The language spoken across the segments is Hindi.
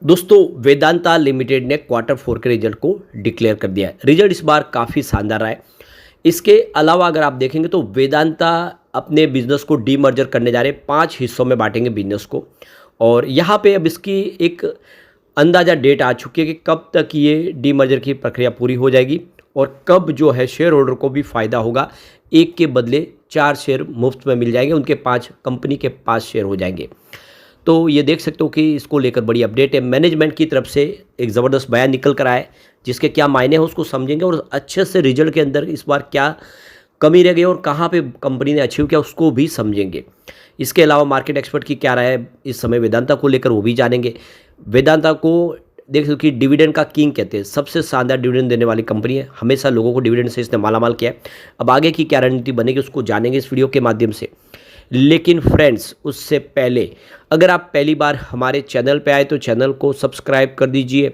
दोस्तों वेदांता लिमिटेड ने क्वार्टर फोर के रिजल्ट को डिक्लेयर कर दिया है। रिजल्ट इस बार काफ़ी शानदार रहा है। इसके अलावा अगर आप देखेंगे तो वेदांता अपने बिजनेस को डीमर्जर करने जा रहे हैं, 5 हिस्सों में बांटेंगे बिजनेस को। और यहाँ पे अब इसकी एक अंदाज़ा डेट आ चुकी है कि कब तक ये डीमर्जर की प्रक्रिया पूरी हो जाएगी और कब जो है शेयर होल्डर को भी फ़ायदा होगा। एक के बदले 4 शेयर मुफ्त में मिल जाएंगे, उनके 5 कंपनी के 5 शेयर हो जाएंगे। तो ये देख सकते हो कि इसको लेकर बड़ी अपडेट है। मैनेजमेंट की तरफ से एक ज़बरदस्त बयान निकल कर आया है, जिसके क्या मायने हैं उसको समझेंगे और अच्छे से रिजल्ट के अंदर इस बार क्या कमी रह गई और कहाँ पे कंपनी ने अचीव किया उसको भी समझेंगे। इसके अलावा मार्केट एक्सपर्ट की क्या राय है इस समय वेदांता को लेकर वो भी जानेंगे। वेदांता को देख सकते हो कि डिविडेंड का किंग कहते हैं, सबसे शानदार डिविडेंड देने वाली कंपनी है। हमेशा लोगों को डिविडेंड से इसने मालामाल किया है। अब आगे की क्या रणनीति बनेगी उसको जानेंगे इस वीडियो के माध्यम से। लेकिन फ्रेंड्स उससे पहले अगर आप पहली बार हमारे चैनल पे आए तो चैनल को सब्सक्राइब कर दीजिए,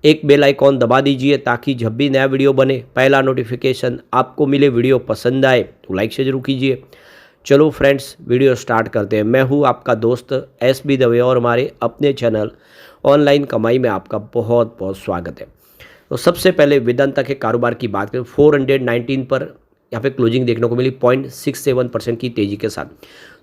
एक बेल आइकॉन दबा दीजिए ताकि जब भी नया वीडियो बने पहला नोटिफिकेशन आपको मिले। वीडियो पसंद आए तो लाइक से जरूर कीजिए। चलो फ्रेंड्स वीडियो स्टार्ट करते हैं। मैं हूँ आपका दोस्त SB दवे और हमारे अपने चैनल ऑनलाइन कमाई में आपका बहुत बहुत स्वागत है। तो सबसे पहले वेदांता के कारोबार की बात करें, 419 पर यहाँ पे क्लोजिंग देखने को मिली 0.67% की तेज़ी के साथ।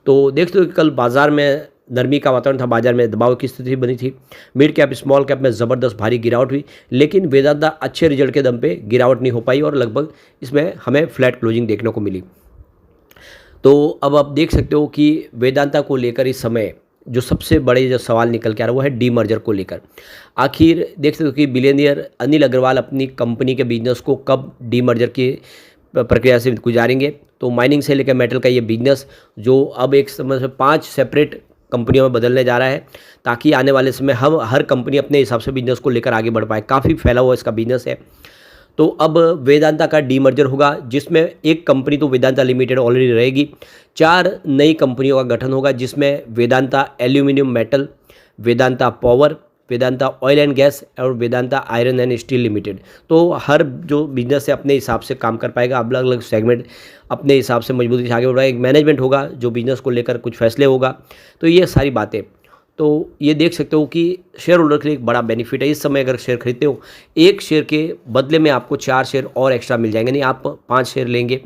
तो देखते हो कि कल बाजार में नरमी का वातावरण था, बाजार में दबाव की स्थिति बनी थी। मिड कैप स्मॉल कैप में ज़बरदस्त भारी गिरावट हुई, लेकिन वेदांता अच्छे रिजल्ट के दम पे गिरावट नहीं हो पाई और लगभग इसमें हमें फ्लैट क्लोजिंग देखने को मिली। तो अब आप देख सकते हो कि वेदांता को लेकर इस समय जो सबसे बड़े जो सवाल निकल के आ रहा है वो है डीमर्जर को लेकर। आखिर देख सकते हो कि बिलियनियर अनिल अग्रवाल अपनी कंपनी के बिजनेस को कब डीमर्जर की प्रक्रिया से गुजारेंगे। तो माइनिंग से लेकर मेटल का ये बिजनेस जो अब एक समय से 5 सेपरेट कंपनियों में बदलने जा रहा है, ताकि आने वाले समय हम हर कंपनी अपने हिसाब से बिजनेस को लेकर आगे बढ़ पाए। काफ़ी फैला हुआ इसका बिजनेस है। तो अब वेदांता का डीमर्जर होगा, जिसमें एक कंपनी तो वेदांता लिमिटेड ऑलरेडी रहेगी। 4 नई कंपनियों का गठन होगा, जिसमें Vedanta aluminium metal, Vedanta power, Vedanta oil and gas और Vedanta iron and steel limited. तो हर जो बिजनेस है अपने हिसाब से काम कर पाएगा, अलग अलग सेगमेंट अपने हिसाब से मजबूती से आगे बढ़ रहा है। एक मैनेजमेंट होगा जो बिजनेस को लेकर कुछ फैसले होगा। तो ये सारी बातें, तो ये देख सकते हो कि शेयर होल्डर के लिए एक बड़ा बेनिफिट है। इस समय अगर शेयर खरीदते हो, एक शेयर के बदले में आपको 4 शेयर और एक्स्ट्रा मिल जाएंगे, नहीं आप 5 शेयर लेंगे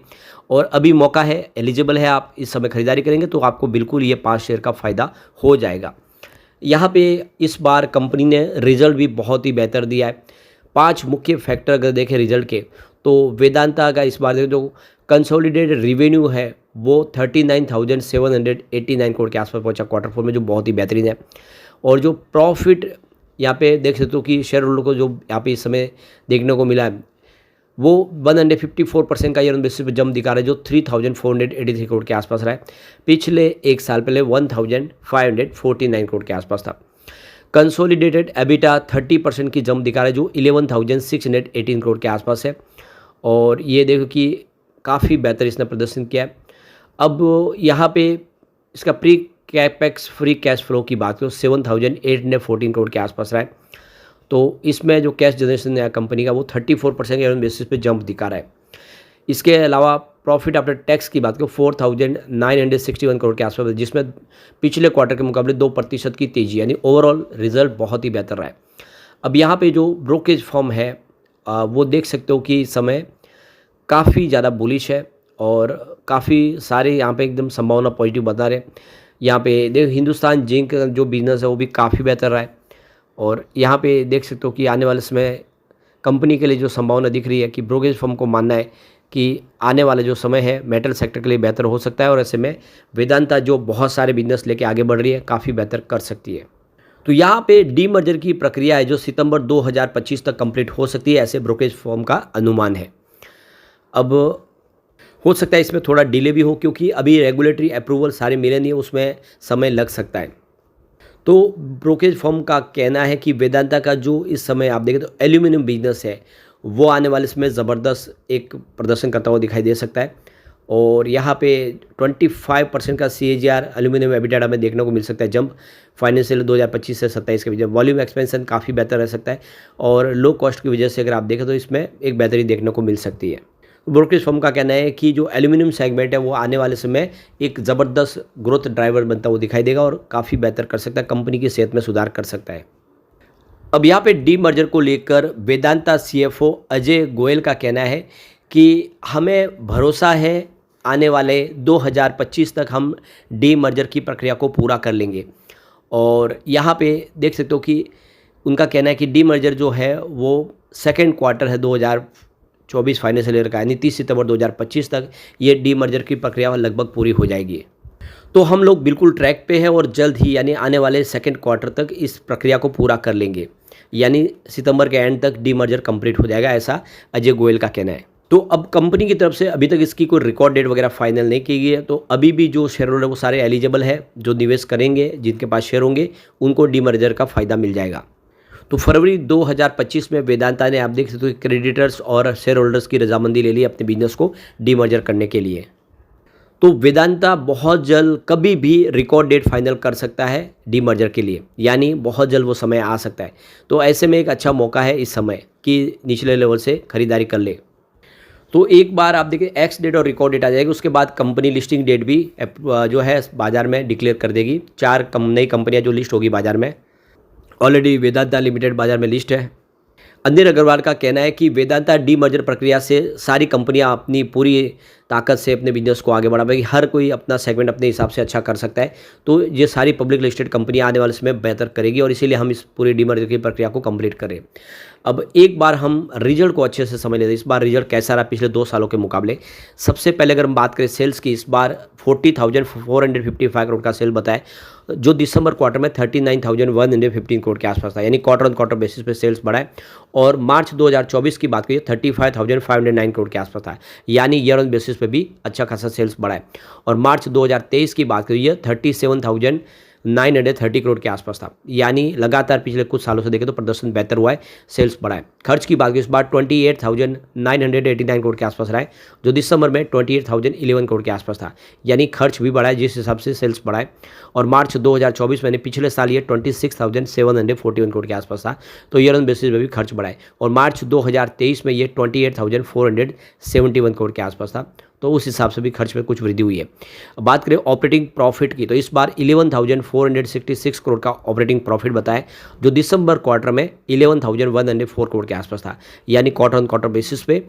और अभी मौका है, एलिजिबल है, आप इस समय खरीदारी करेंगे तो आपको बिल्कुल ये 5 शेयर का फ़ायदा हो जाएगा। यहाँ पे इस बार कंपनी ने रिजल्ट भी बहुत ही बेहतर दिया है। 5 मुख्य फैक्टर अगर देखें रिजल्ट के, तो वेदांता का इस बार देखें तो कंसोलिडेटेड रिवेन्यू है वो 39,789 करोड़ के आसपास पहुंचा क्वार्टर फोर में, जो बहुत ही बेहतरीन है। और जो प्रॉफिट यहाँ पे देख सकते हो कि शेयर होल्डर को जो यहाँ पे इस समय देखने को मिला है वो 154% का ईयर ऑन बेसिस पे जंप दिखा रहा है, जो 3,483 करोड़ के आसपास रहा है। पिछले एक साल पहले 1,549 करोड़ के आसपास था। कंसोलिडेटेड एबिटा 30% की जंप दिखा रहा है, जो 11,618 करोड़ के आसपास है। और ये देखो कि काफ़ी बेहतर इसने प्रदर्शन किया है। अब यहाँ पे इसका pre capex free cash flow की बात करो 7,814 करोड़ के आसपास रहा है। तो इसमें जो कैश जनरेशन है कंपनी का वो 34% ईयर ऑन बेसिस पे जंप दिखा रहा है। इसके अलावा प्रॉफिट आफ्टर टैक्स की बात करो 4,961 करोड़ के आसपास, जिसमें पिछले क्वार्टर के मुकाबले 2% की तेज़ी, यानी ओवरऑल रिजल्ट बहुत ही बेहतर रहा है। अब यहाँ पे जो ब्रोकेज फर्म है वो देख सकते हो कि इस समय काफ़ी ज़्यादा बुलिश है और काफ़ी सारे यहाँ पे एकदम संभावना पॉजिटिव बता रहे हैं। यहाँ पे देख हिंदुस्तान जिंक जो बिजनेस है वो भी काफ़ी बेहतर रहा है। और यहाँ पे देख सकते हो कि आने वाले समय कंपनी के लिए जो संभावना दिख रही है कि ब्रोकेज फर्म को मानना है कि आने वाला जो समय है मेटल सेक्टर के लिए बेहतर हो सकता है और ऐसे में वेदांता जो बहुत सारे बिजनेस लेके आगे बढ़ रही है काफ़ी बेहतर कर सकती है। तो यहाँ पे डीमर्जर की प्रक्रिया है जो सितंबर 2025 तक कंप्लीट हो सकती है, ऐसे ब्रोकेज फर्म का अनुमान है। अब हो सकता है इसमें थोड़ा डिले भी हो, क्योंकि अभी रेगुलेटरी अप्रूवल सारे मिले नहीं है, उसमें समय लग सकता है। तो ब्रोकेज फर्म का कहना है कि वेदांता का जो इस समय आप देखें तो एल्यूमिनियम बिजनेस है वो आने वाले समय ज़बरदस्त एक प्रदर्शन करता हुआ दिखाई दे सकता है। और यहाँ पे 25% का CAGR एल्यूमिनियम एबिटा में देखने को मिल सकता है जंप फाइनेंशियल 2025 से 27 के बीच। वॉल्यूम एक्सपेंशन काफ़ी बेहतर रह सकता है और लो कॉस्ट की वजह से अगर आप देखें तो इसमें एक बेहतरी देखने को मिल सकती है। ब्रोकेज फर्म का कहना है कि जो एल्यूमिनियम सेगमेंट है वो आने वाले समय एक ज़बरदस्त ग्रोथ ड्राइवर बनता हुआ दिखाई देगा और काफ़ी बेहतर कर सकता है, कंपनी की सेहत में सुधार कर सकता है। अब यहाँ पे डी मर्जर को लेकर वेदांता सीएफओ अजय गोयल का कहना है कि हमें भरोसा है आने वाले 2025 तक हम डी मर्जर की प्रक्रिया को पूरा कर लेंगे। और यहाँ पे देख सकते हो कि उनका कहना है कि डी मर्जर जो है वो सेकेंड क्वार्टर है 2024 फाइनेंशियल ईयर का, यानी 30 सितंबर 2025 तक ये डी मर्जर की प्रक्रिया लगभग पूरी हो जाएगी। तो हम लोग बिल्कुल ट्रैक पे हैं और जल्द ही यानी आने वाले सेकेंड क्वार्टर तक इस प्रक्रिया को पूरा कर लेंगे, यानी सितंबर के एंड तक डी मर्जर कंप्लीट हो जाएगा, ऐसा अजय गोयल का कहना है। तो अब कंपनी की तरफ से अभी तक इसकी कोई रिकॉर्ड डेट वगैरह फाइनल नहीं की गई है, तो अभी भी जो शेयर होल्डर वो सारे एलिजिबल है, जो निवेश करेंगे जिनके पास शेयर होंगे उनको डी मर्जर का फ़ायदा मिल जाएगा। तो फरवरी 2025 में वेदांता ने आप देख सकते हो क्रेडिटर्स और शेयर होल्डर्स की रजामंदी ले ली अपने बिजनेस को डी मर्जर करने के लिए। तो वेदांता बहुत जल्द कभी भी रिकॉर्ड डेट फाइनल कर सकता है डी मर्जर के लिए, यानी बहुत जल्द वो समय आ सकता है। तो ऐसे में एक अच्छा मौका है इस समय कि निचले लेवल से खरीदारी कर ले। तो एक बार आप देखिए एक्स डेट और रिकॉर्ड डेट आ जाएगी, उसके बाद कंपनी लिस्टिंग डेट भी जो है बाज़ार में डिक्लेयर कर देगी। 4 नई कंपनियां जो लिस्ट होगी बाज़ार में, ऑलरेडी वेदांता लिमिटेड बाज़ार में लिस्ट है। अंधेर अग्रवाल का कहना है कि वेदांता डी मर्जर प्रक्रिया से सारी कंपनियां अपनी पूरी ताकत से अपने बिजनेस को आगे बढ़ाएगी। हर कोई अपना सेगमेंट अपने हिसाब से अच्छा कर सकता है, तो ये सारी पब्लिक लिस्टेड कंपनियां आने वाले समय बेहतर करेगी और इसीलिए हम इस पूरी डी मर्जर की प्रक्रिया को कंप्लीट करें। अब एक बार हम रिजल्ट को अच्छे से समझ लेते हैं, इस बार रिजल्ट कैसा रहा पिछले 2 सालों के मुकाबले। सबसे पहले अगर हम बात करें सेल्स की, इस बार 40,455 करोड़ का सेल बताया, जो दिसंबर क्वार्टर में 39,115 करोड़ के आसपास था, यानी क्वार्टर ऑन क्वार्टर बेसिस पे सेल्स बढ़ा है। और मार्च 2024 की बात करिए 35,509 करोड़ के आसपास था, यानी ईयर ऑन बेसिस पे भी अच्छा खासा सेल्स बढ़ा है। और मार्च 2023 की बात करिए 37,930 करोड़ के आसपास था, यानी लगातार पिछले कुछ सालों से देखें तो प्रदर्शन बेहतर हुआ है, सेल्स बढ़ा है। खर्च की बात करें इस बार 28,989 करोड़ के आसपास रहा है, जो दिसंबर में 28,011 करोड़ के आसपास था, यानी खर्च भी बढ़ा है जिस हिसाब से सेल्स बढ़ा है। और मार्च 2024 में पिछले साल ये 26,741 करोड़ के आसपास था, तो ईयर ऑन बेसिस में भी खर्च बढ़ा है। और मार्च 2023 में ये 28,471 करोड़ के आसपास था, तो उस हिसाब से भी खर्च में कुछ वृद्धि हुई है। बात करें ऑपरेटिंग प्रॉफिट की, तो इस बार 11,466 करोड़ का ऑपरेटिंग प्रॉफिट बताया, जो दिसंबर क्वार्टर में 11,104 करोड़ के आसपास था, यानी क्वार्टर ऑन क्वार्टर बेसिस पे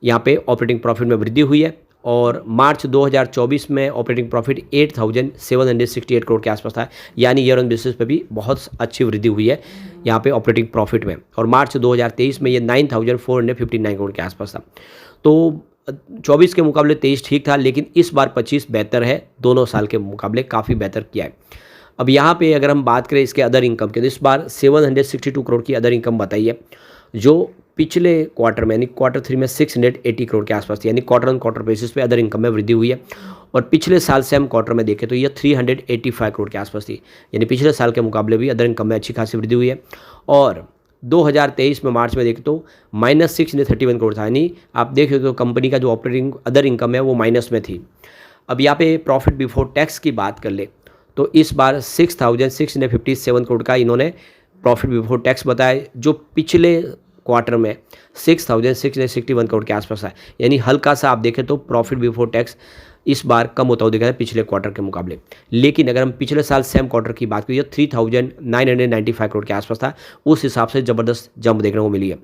यहाँ पे ऑपरेटिंग प्रॉफिट में वृद्धि हुई है। और मार्च 2024 में ऑपरेटिंग प्रॉफिट 8,768 करोड़ के आसपास था, यानी ईयर ऑन बेसिस पे भी बहुत अच्छी वृद्धि हुई है यहाँ पे ऑपरेटिंग प्रॉफिट में। और मार्च 2023 में ये 9,459 करोड़ के आसपास था। तो 24 के मुकाबले 23 ठीक था, लेकिन इस बार 25 बेहतर है, दोनों साल के मुकाबले काफ़ी बेहतर किया है। अब यहाँ पे अगर हम बात करें इसके अदर इनकम के, तो इस बार 762 करोड़ की अदर इनकम बताई है, जो पिछले क्वार्टर में यानी क्वार्टर 3 में 680 करोड़ के आसपास थी, यानी क्वार्टर ऑन क्वार्टर बेसिस पे अदर इनकम में वृद्धि हुई है। और पिछले साल से हम क्वार्टर में देखें तो ये 385 करोड़ के आसपास थी, यानी पिछले साल के मुकाबले भी अदर इनकम में अच्छी खासी वृद्धि हुई है। और 2023 में मार्च में देखें तो -631 करोड़ था, यानी आप देख सकते हो कंपनी का जो ऑपरेटिंग अदर इनकम है वो माइनस में थी। अब यहाँ पे प्रॉफिट बिफोर टैक्स की बात कर ले तो इस बार 6,657 करोड़ का इन्होंने प्रॉफिट बिफोर टैक्स बताया, जो पिछले क्वार्टर में 6,661 करोड़ के आसपास है, यानी हल्का सा आप देखें तो प्रॉफिट बिफोर टैक्स इस बार कम होता हुआ दिखा है पिछले क्वार्टर के मुकाबले। लेकिन अगर हम पिछले साल सेम क्वार्टर की बात करें 3,995 करोड़ के आसपास था, उस हिसाब से ज़बरदस्त जंप देखने को मिली है।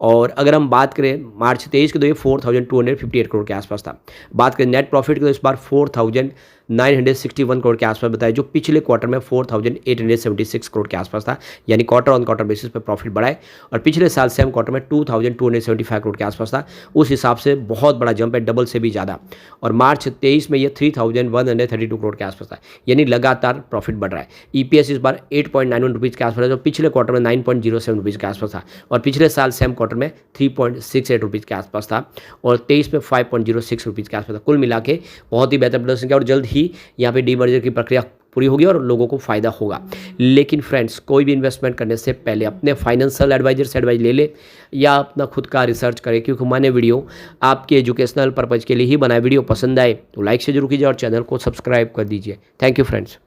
और अगर हम बात करें मार्च 23 की तो ये 4,258 करोड़ के आसपास था। बात करें नेट प्रॉफिट की तो इस बार 4,961 करोड़ के आसपास बताया, जो पिछले क्वार्टर में 4,876 करोड़ के आसपास था, यानी क्वार्टर ऑन क्वार्टर बेसिस पे प्रॉफिट बढ़ा है। और पिछले साल सेम क्वार्टर में 2,275 करोड़ के आसपास था, उस हिसाब से बहुत बड़ा जंप है, डबल से भी ज़्यादा। और मार्च 23 में ये 3,132 करोड़ के आसपास था, यानी लगातार प्रॉफिट बढ़ रहा है। ईपीएस इस बार 8.91 रुपीज़ के आसपास है, जो पिछले क्वार्टर में 9.07 रुपीज़ के आसपास था, और पिछले साल सेम क्वार्टर में 3.68 रुपीज़ के आसपास था, और 23 में 5.06 रुपीज़ के आसपास था। कुल मिला के बहुत ही बेहतर प्रदर्शन किया और जल्द ही यहाँ पे डीमर्जर की प्रक्रिया पूरी होगी और लोगों को फ़ायदा होगा। लेकिन फ्रेंड्स, कोई भी इन्वेस्टमेंट करने से पहले अपने फाइनेंशियल एडवाइजर से एडवाइस ले ले या अपना खुद का रिसर्च करें, क्योंकि मैंने वीडियो आपके एजुकेशनल पर्पज़ के लिए ही बनाया। वीडियो पसंद आए तो लाइक से जरूर कीजिए और चैनल को सब्सक्राइब कर दीजिए। Thank you friends.